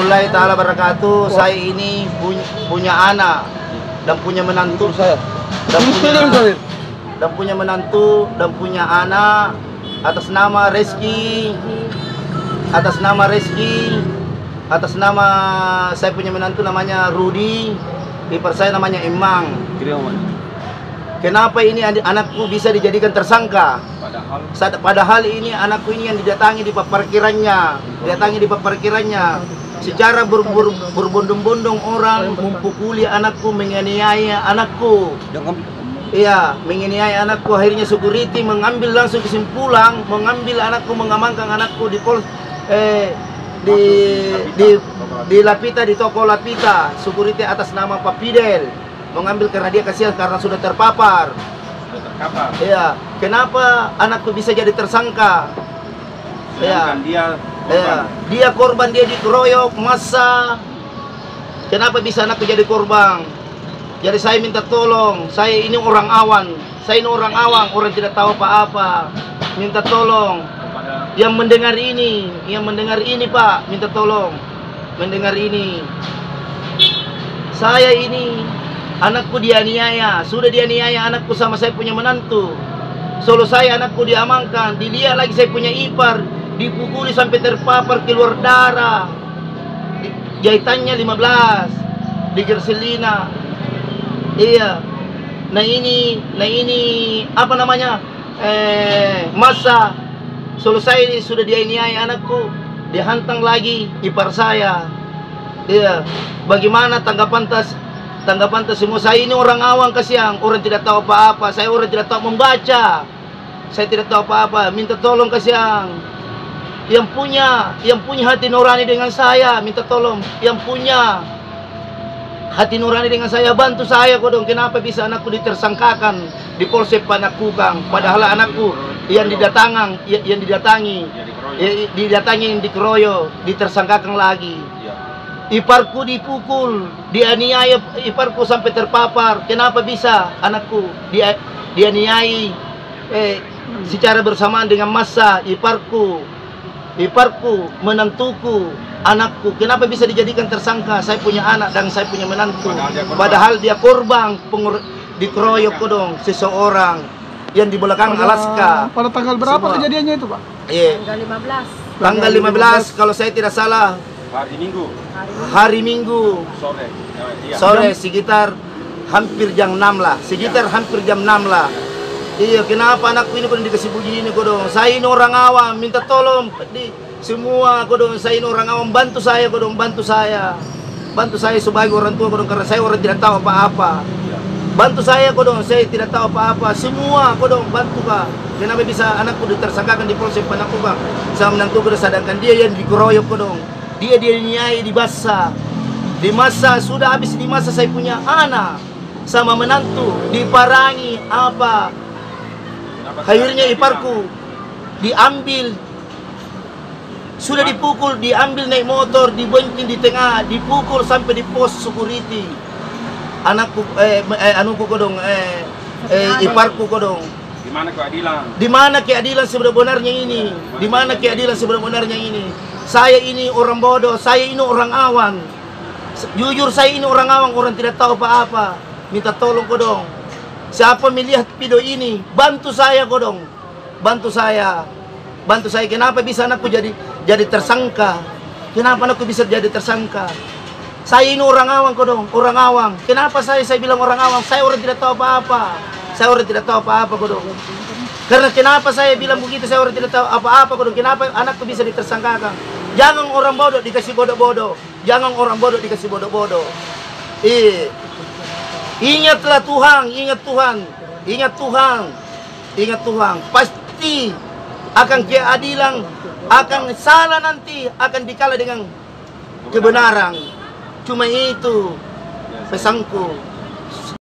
warahmatullahi taala wabarakatuh. Saya ini punya anak dan punya menantu dan punya anak atas nama Reski, atas nama saya punya menantu namanya Rudi, ipar saya namanya Emang. Kenapa ini anakku bisa dijadikan tersangka? Padahal ini anakku ini yang didatangi di parkirannya, secara berbondong-bondong orang mempukuli anakku, menganiaya anakku. Iya, menganiaya anakku. Akhirnya security mengambil langsung kesimpulan, mengambil anakku, mengamankan anakku di Lapita, di toko Lapita. Security atas nama Pak Fidel mengambil karena dia kasihan karena sudah terpapar. Iya, kenapa anakku bisa jadi tersangka? Iya, dia korban, dia dikeroyok massa. Kenapa bisa anakku jadi korban? Jadi saya minta tolong, saya ini orang awam, orang tidak tahu apa-apa. Minta tolong, yang mendengar ini Pak, minta tolong mendengar ini. Saya ini anakku dianiaya, sudah dianiaya anakku sama saya punya menantu. Solo saya anakku diamankan, dilihat lagi saya punya ipar, dipukuli sampai terpapar keluar darah. Jahitannya 15, digerselina. Iya. Nah ini apa namanya? Masa solo saya ini sudah dianiaya anakku, dihantam lagi ipar saya. Iya. Bagaimana tanggapan semua? Saya ini orang awam kasihan, orang tidak tahu apa-apa. Saya orang tidak tahu membaca. Saya tidak tahu apa-apa. Minta tolong kasihan. Yang punya hati nurani dengan saya, minta tolong. Yang punya hati nurani dengan saya, bantu saya kodong. Kenapa bisa anakku ditersangkakan di Polsek Panakukang, padahal anakku yang didatangi, dikeroyok, ditersangkakan lagi. Iparku dipukul, dianiaya iparku sampai terpapar. Kenapa bisa anakku dianiai secara bersamaan dengan massa iparku, menantuku, anakku? Kenapa bisa dijadikan tersangka? Saya punya anak dan saya punya menantu. Padahal dia korban dikeroyok dong seseorang yang di belakang Alaska. Pada tanggal berapa kejadiannya itu, Pak? Tanggal 15 kalau saya tidak salah. Hari Minggu sore sekitar hampir jam 6 lah. Hampir jam 6 lah. Iya, kenapa anakku ini pun dikasih begini kodong? Saya ini orang awam, minta tolong semua kodong. Saya ini orang awam, bantu saya kodong, bantu saya sebagai orang tua kodong, karena saya orang tidak tahu apa-apa. Bantu saya kodong, saya tidak tahu apa-apa. Semua kodong, bantu Pak. Kenapa bisa anakku ditersangkakan di Polsek Panakukang sama menantuku, sedangkan dia yang dikeroyok kodong. Dia dianiaya di massa. Sudah habis di massa saya punya anak sama menantu diparangi apa? Akhirnya iparku diambil, sudah dipukul, diambil naik motor, dibonceng di tengah, dipukul sampai di pos security. Anakku anuku kodong, iparku kodong. Di mana keadilan sebenarnya ini? Di mana keadilan sebenarnya ini? Saya ini orang bodoh, saya ini orang awam. Jujur saya ini orang awam, orang tidak tahu apa-apa. Minta tolong kodong. Siapa melihat video ini, bantu saya kodong. Bantu saya. Kenapa bisa anakku jadi tersangka? Kenapa anakku bisa jadi tersangka? Saya ini orang awam kodong, orang awam. Kenapa saya bilang orang awam? Saya orang tidak tahu apa-apa. Kodong. Karena kenapa saya bilang begitu, saya orang tidak tahu apa-apa kodong. Kenapa anakku bisa ditersangkakan? Jangan orang bodoh dikasih bodoh-bodoh. Ingatlah Tuhan, ingat Tuhan. Pasti akan keadilan, akan salah nanti akan dikalah dengan kebenaran. Cuma itu pesanku.